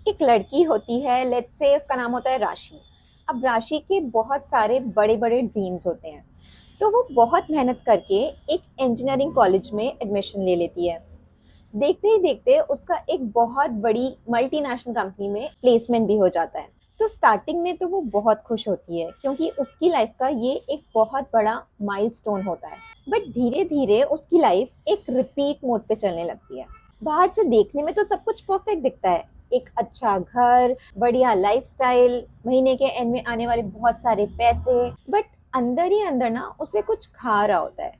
एक लड़की होती है, लेट्स से उसका नाम होता है राशि। अब राशि के बहुत सारे बड़े बड़े ड्रीम्स होते हैं, तो वो बहुत मेहनत करके एक इंजीनियरिंग कॉलेज में एडमिशन ले लेती है। देखते ही देखते उसका एक बहुत बड़ी मल्टीनेशनल कंपनी में प्लेसमेंट भी हो जाता है। तो स्टार्टिंग में तो वो बहुत खुश होती है क्योंकि उसकी लाइफ का ये एक बहुत बड़ा माइलस्टोन होता है। बट धीरे धीरे उसकी लाइफ एक रिपीट मोड पे चलने लगती है। बाहर से देखने में तो सब कुछ परफेक्ट दिखता है, एक अच्छा घर, बढ़िया लाइफस्टाइल, महीने के एंड में आने वाले बहुत सारे पैसे। बट अंदर ही अंदर ना उसे कुछ खा रहा होता है।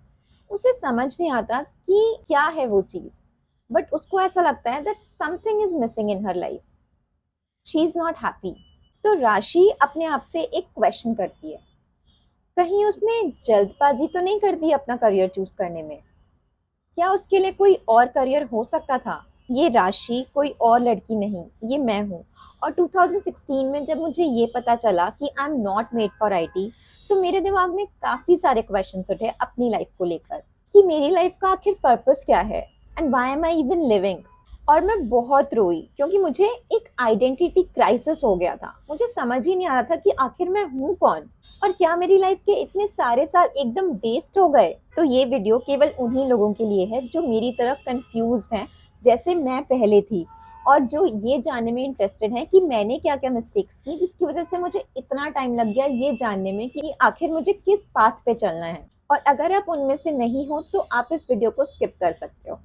उसे समझ नहीं आता कि क्या है वो चीज, बट उसको ऐसा लगता है that something is missing in her life, she is not happy. तो राशि अपने आप से एक क्वेश्चन करती है, कहीं उसने जल्दबाजी तो नहीं कर दी अपना करियर चूज करने में? क्या उसके लिए कोई और करियर हो सकता था? ये राशि कोई और लड़की नहीं, ये मैं हूँ। और 2016 में जब मुझे ये पता चला कि आई am not made for IT, तो मेरे दिमाग में काफी सारे क्वेश्चंस उठे अपनी लाइफ को लेकर कि मेरी लाइफ का आखिर पर्पस क्या है and why am I even living. और मैं बहुत रोई क्योंकि मुझे एक आइडेंटिटी क्राइसिस हो गया था। मुझे समझ ही नहीं आ रहा था कि आखिर मैं हूँ कौन, और क्या मेरी लाइफ के इतने सारे साल एकदम वेस्ट हो गए। तो ये वीडियो केवल उन्हीं लोगों के लिए है जो मेरी तरह कंफ्यूज्ड हैं, जैसे मैं पहले थी, और जो ये जानने में इंटरेस्टेड हैं कि मैंने क्या क्या मिस्टेक्स की जिसकी वजह से मुझे इतना टाइम लग गया ये जानने में कि आखिर मुझे किस पाथ पे चलना है। और अगर आप उनमें से नहीं हो तो आप इस वीडियो को स्किप कर सकते हो।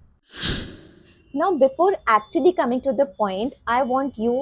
Now, before actually coming to the point, I want you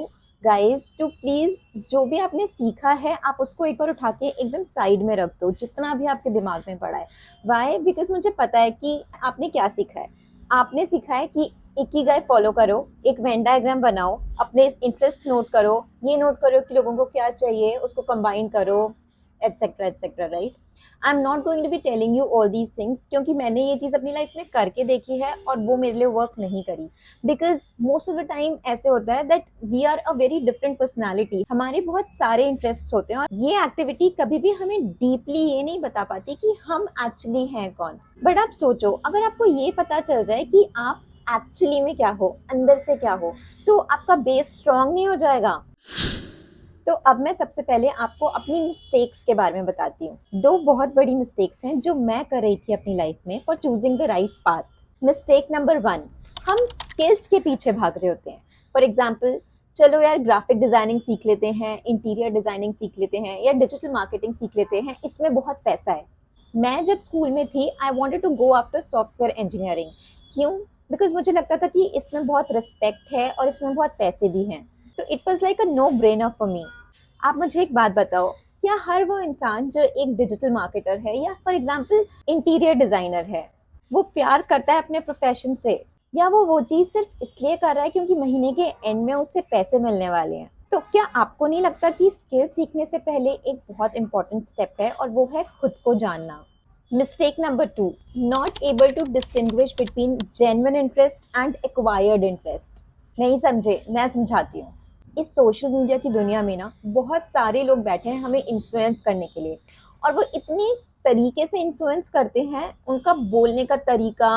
guys to please, जो भी आपने सीखा है आप उसको एक बार उठा के एकदम साइड में रख दो, जितना भी आपके दिमाग में पड़ा है। वाई? बिकॉज मुझे पता है कि आपने क्या सीखा है। आपने सीखा है कि इकिगाई फॉलो करो, एक वेन डायग्राम बनाओ, अपने इंटरेस्ट नोट करो, ये नोट करो कि लोगों को क्या चाहिए, उसको कंबाइन करो, etcetera etcetera, right? I am not going to be telling you all these things क्योंकि मैंने ये चीज़ अपनी लाइफ में करके देखी है और वो मेरे लिए वर्क नहीं करी। Because most of the time ऐसे होता है that we are a very different personality, हमारे बहुत सारे इंटरेस्ट होते हैं और ये एक्टिविटी कभी भी हमें डीपली ये नहीं बता पाती कि हम एक्चुअली हैं कौन। बट आप सोचो, अगर आपको ये पता चल जाए कि आप एक्चुअली में क्या हो, अंदर से क्या हो, तो आपका बेस स्ट्रांग नहीं हो जाएगा? तो अब मैं सबसे पहले आपको अपनी मिस्टेक्स के बारे में बताती हूँ। दो बहुत बड़ी मिस्टेक्स हैं जो मैं कर रही थी अपनी लाइफ में for choosing the right path. Mistake number 1, हम स्किल्स के पीछे भाग रहे होते हैं। फॉर एग्जाम्पल, चलो यार ग्राफिक डिजाइनिंग सीख लेते हैं, इंटीरियर डिजाइनिंग सीख लेते हैं, या डिजिटल मार्केटिंग सीख लेते हैं, इसमें बहुत पैसा है। मैं जब स्कूल में थी I wanted to go after software engineering. क्यों? बिकॉज मुझे लगता था कि इसमें बहुत रिस्पेक्ट है और इसमें बहुत पैसे भी हैं। तो it was like a no brainer for me. आप मुझे एक बात बताओ, क्या हर वो इंसान जो एक डिजिटल मार्केटर है या फॉर एग्जांपल इंटीरियर डिजाइनर है, वो प्यार करता है अपने प्रोफेशन से, या वो चीज सिर्फ इसलिए कर रहा है क्योंकि महीने के एंड में उससे पैसे मिलने वाले हैं? तो क्या आपको नहीं लगता कि स्किल सीखने से पहले एक बहुत इंपॉर्टेंट स्टेप है और वो है खुद को जानना? Mistake number 2, not able to distinguish between genuine interest and acquired interest. नहीं समझे? मैं समझाती हूँ। इस सोशल मीडिया की दुनिया में ना बहुत सारे लोग बैठे हैं हमें इन्फ्लुएंस करने के लिए, और वो इतनी तरीके से इन्फ्लुएंस करते हैं, उनका बोलने का तरीका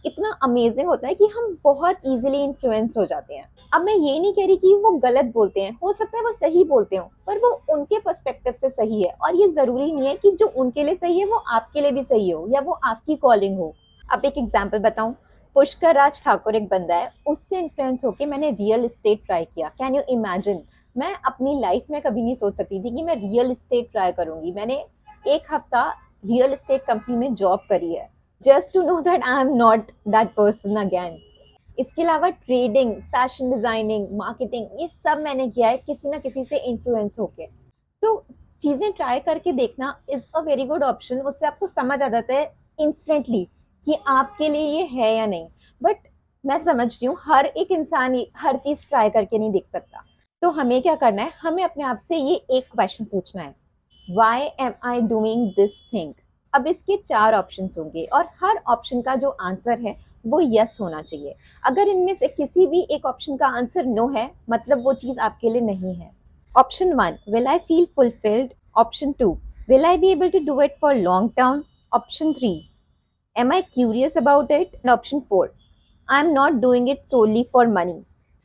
इतना अमेजिंग होता है कि हम बहुत इजीली इन्फ्लुएंस हो जाते हैं। अब मैं ये नहीं कह रही कि वो गलत बोलते हैं, हो सकता है वो सही बोलते हो, पर वो उनके पर्सपेक्टिव से सही है, और ये जरूरी नहीं है कि जो उनके लिए सही है वो आपके लिए भी सही हो या वो आपकी कॉलिंग हो। अब एक एग्जाम्पल बताऊं, पुष्कर राज ठाकुर एक बंदा है, उससे इन्फ्लुएंस होके मैंने रियल एस्टेट ट्राई किया। Can you imagine? मैं अपनी लाइफ में कभी नहीं सोच सकती थी कि मैं रियल एस्टेट ट्राई करूंगी। मैंने एक हफ्ता रियल एस्टेट कंपनी में जॉब करी है, just to know that I am not that person again. इसके अलावा ट्रेडिंग, फैशन डिजाइनिंग, मार्केटिंग, ये सब मैंने किया है किसी ना किसी से इन्फ्लुएंस होके। तो चीजें ट्राई करके देखना is a very good option. उससे आपको समझ आ जाता है इंस्टेंटली कि आपके लिए ये है या नहीं। बट मैं समझ रही हूँ हर एक इंसान हर चीज ट्राई करके नहीं देख सकता। तो हमें क्या करना है, हमें अपने आप से ये एक क्वेश्चन पूछना है, why am I doing this thing? अब इसके 4 ऑप्शंस होंगे और हर ऑप्शन का जो आंसर है वो यस होना चाहिए। अगर इनमें से किसी भी एक ऑप्शन का आंसर नो है, मतलब वो चीज आपके लिए नहीं है। Option 1, will I feel fulfilled? Option 2, will I be able to do it for long term? Option 3, am I curious about it? And option 4, I'm not doing it solely for money.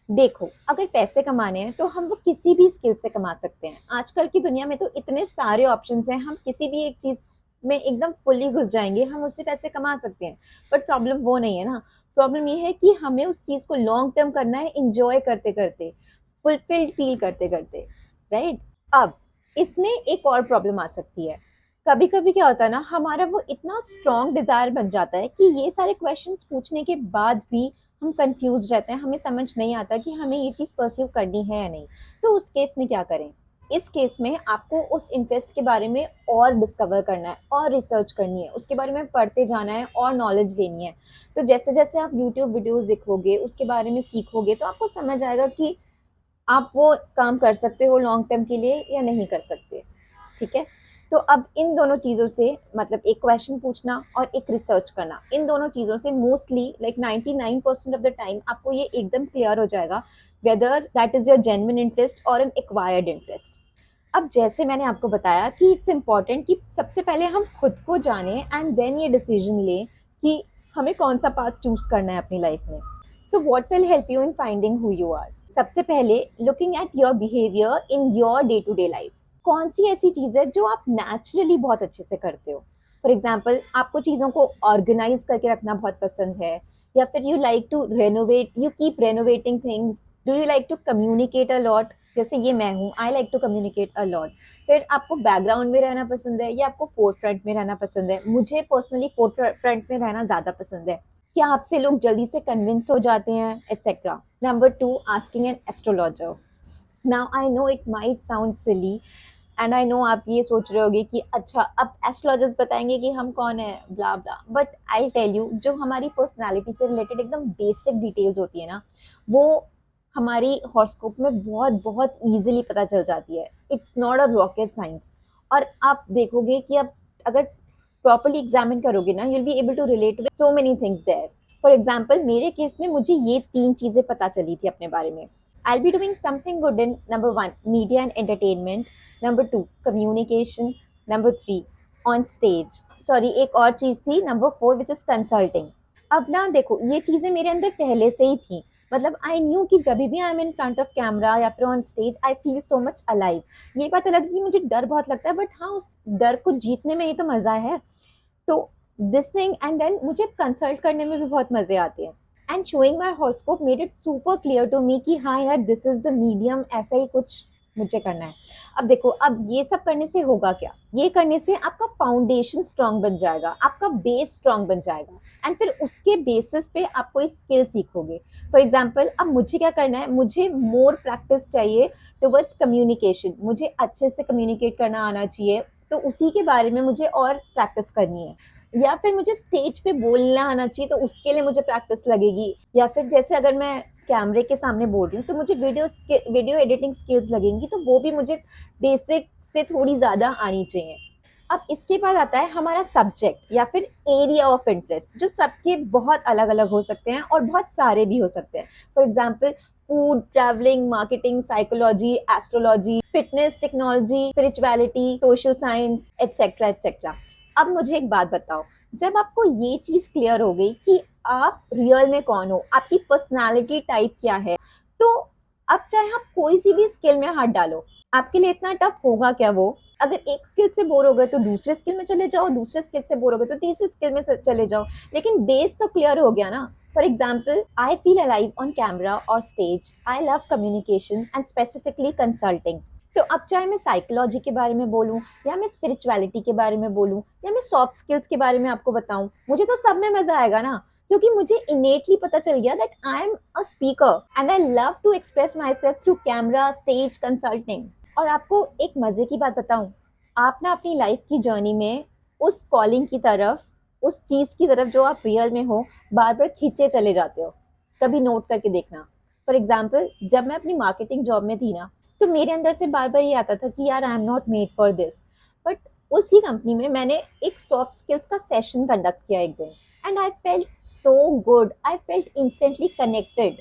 देखो, अगर पैसे कमाने हैं तो हम वो किसी भी स्किल से कमा सकते हैं। आजकल की दुनिया में तो इतने सारे ऑप्शंस हैं, हम किसी भी एक चीज़ में एकदम फुल्ली घुस जाएँगे, हम उससे पैसे कमा सकते हैं। बट प्रॉब्लम वो नहीं है ना, प्रॉब्लम ये है कि हमें उस चीज़ को लॉन्ग टर्म करना है, एन्जॉय करते-करते, फुलफिल्ड फ़ील करते-करते, राइट? अब इसमें एक और प्रॉब्लम आ सकती है। कभी-कभी क्या होता है ना, हमारा वो इतना स्ट्रॉन्ग डिज़ायर बन जाता है कि ये सारे क्वेश्चंस पूछने के बाद भी हम कंफ्यूज रहते हैं, हमें समझ नहीं आता कि हमें ये चीज़ परस्यू करनी है या नहीं। तो उस केस में क्या करें? इस केस में आपको उस इंटरेस्ट के बारे में और डिस्कवर करना है और रिसर्च करनी है, उसके बारे में पढ़ते जाना है और नॉलेज लेनी है। तो जैसे-जैसे आप यूट्यूब वीडियोज़ देखोगे, उसके बारे में सीखोगे, तो आपको समझ आएगा कि आप वो काम कर सकते हो लॉन्ग टर्म के लिए या नहीं कर सकते, ठीक है? तो अब इन दोनों चीज़ों से, मतलब एक क्वेश्चन पूछना और एक रिसर्च करना, इन दोनों चीज़ों से mostly like 99% of the time आपको ये एकदम क्लियर हो जाएगा whether that is your genuine interest और एन एक्वायर्ड इंटरेस्ट। अब जैसे मैंने आपको बताया कि इट्स इम्पोर्टेंट कि सबसे पहले हम खुद को जानें एंड देन ये डिसीजन लें कि हमें कौन सा पाथ चूज़ करना है अपनी लाइफ में। So what will help you in finding who you are? सबसे पहले looking at your behaviour in your day to day life. कौन सी ऐसी चीज़ है जो आप नेचुरली बहुत अच्छे से करते हो? फॉर एग्जाम्पल, आपको चीज़ों को ऑर्गेनाइज करके रखना बहुत पसंद है, या फिर you like to renovate, you keep renovating things, do you like to communicate a lot, जैसे ये मैं हूँ, I like to communicate a lot. फिर आपको बैकग्राउंड में रहना पसंद है या आपको फोर फ्रंट में रहना पसंद है? मुझे पर्सनली फोर फ्रंट में रहना ज़्यादा पसंद है। क्या आपसे लोग जल्दी से कन्विंस हो जाते हैं, etcetera. Number two, asking an astrologer. Now I know it might sound silly and I know आप ये सोच रहे होगे कि अच्छा अब एस्ट्रोलॉजर्स बताएंगे कि हम कौन है, ब्ला ब्ला, बट आई टेल यू, जो हमारी पर्सनालिटी से रिलेटेड एकदम बेसिक डिटेल्स होती है ना, वो हमारी हॉरोस्कोप में बहुत बहुत इजीली पता चल जाती है। It's not a rocket science. और आप देखोगे कि अब अगर प्रॉपरली एग्जामिन करोगे ना, you will be able to relate with so many things there. For example, मेरे केस में मुझे ये 3 चीज़ें पता चली थी अपने बारे में। I'll be doing something good in number 1, media and entertainment, number 2, communication, number 3, on stage. Sorry, एक और चीज़ थी number 4, which is consulting. अब ना देखो, ये चीज़ें मेरे अंदर पहले से ही थी। मतलब आई न्यू कि जब भी I am in front of camera या फिर on stage, I feel so much alive. ये बात अलग है कि मुझे डर बहुत लगता है, बट हाँ, उस डर को जीतने में ही तो मज़ा है। तो दिस थिंग, एंड देन मुझे कंसल्ट करने में भी बहुत मजे आते हैं। And showing my horoscope made it super clear to me कि हाँ यार, दिस इज द मीडियम, ऐसा ही कुछ मुझे करना है। अब देखो, अब ये सब करने से होगा क्या? ये करने से आपका फाउंडेशन स्ट्रांग बन जाएगा, आपका बेस स्ट्रांग बन जाएगा, एंड फिर उसके बेसिस पे आप कोई स्किल सीखोगे। फॉर एग्जाम्पल, अब मुझे क्या करना है, मुझे मोर प्रैक्टिस चाहिए टुवर्ड्स कम्युनिकेशन, मुझे अच्छे से कम्युनिकेट करना आना चाहिए। तो उसी के बारे में मुझे और प्रैक्टिस करनी है। या फिर मुझे स्टेज पे बोलना आना चाहिए, तो उसके लिए मुझे प्रैक्टिस लगेगी। या फिर जैसे अगर मैं कैमरे के सामने बोल रही हूँ, तो मुझे वीडियो एडिटिंग स्किल्स लगेंगी, तो वो भी मुझे बेसिक से थोड़ी ज़्यादा आनी चाहिए। अब इसके बाद आता है हमारा सब्जेक्ट या फिर एरिया ऑफ इंटरेस्ट, जो सबके बहुत अलग अलग हो सकते हैं और बहुत सारे भी हो सकते हैं। For example, food, travelling, marketing, psychology, astrology, fitness, technology, spirituality, social science, etcetera etcetera. अब मुझे एक बात बताओ, जब आपको ये चीज़ क्लियर हो गई कि आप रियल में कौन हो, आपकी पर्सनालिटी टाइप क्या है, तो अब चाहे आप कोई सी भी स्किल में हाथ डालो, आपके लिए इतना टफ होगा क्या वो? अगर एक स्किल से बोर हो गए तो दूसरे स्किल में चले जाओ, दूसरे स्किल से बोर हो गए तो तीसरे स्किल में चले जाओ, लेकिन बेस तो क्लियर हो गया ना। For example, I feel alive on camera और stage, I love communication and specifically consulting. तो अब चाहे मैं साइकोलॉजी के बारे में बोलूँ, या मैं स्पिरिचुअलिटी के बारे में बोलूँ, या मैं सॉफ्ट स्किल्स के बारे में आपको बताऊँ, मुझे तो सब में मजा आएगा ना, क्योंकि मुझे इनेटली पता चल गया that I am a speaker and I love to express myself through camera, stage, consulting. और आपको एक मजे की बात बताऊं, आप ना अपनी लाइफ की जर्नी में उस कॉलिंग की तरफ, उस चीज की तरफ जो आप रियल में हो, बार बार खींचे चले जाते हो। कभी नोट करके देखना। फॉर एग्जाम्पल, जब मैं अपनी मार्केटिंग जॉब में थी ना, तो मेरे अंदर से बार बार ये आता था कि यार, आई am not made for this. But उसी कंपनी में मैंने एक सॉफ्ट स्किल्स का सेशन कंडक्ट किया एक दिन, and I felt so good, I felt instantly connected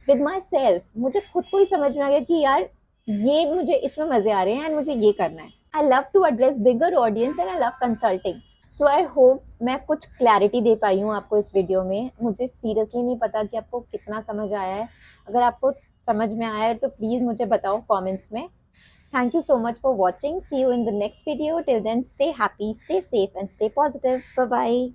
with my self. मुझे खुद को ही समझ में आ गया कि यार, ये मुझे इसमें मजे आ रहे हैं एंड मुझे ये करना है। I love to address bigger audience and I love consulting. So I hope मैं कुछ क्लैरिटी दे पाई हूँ आपको इस वीडियो में। मुझे सीरियसली नहीं पता कि आपको कितना समझ आया है। अगर आपको समझ में आया है तो प्लीज़ मुझे बताओ कमेंट्स में। Thank you so much for watching. See you in the next video. Till then, stay happy, stay safe and stay positive. Bye bye.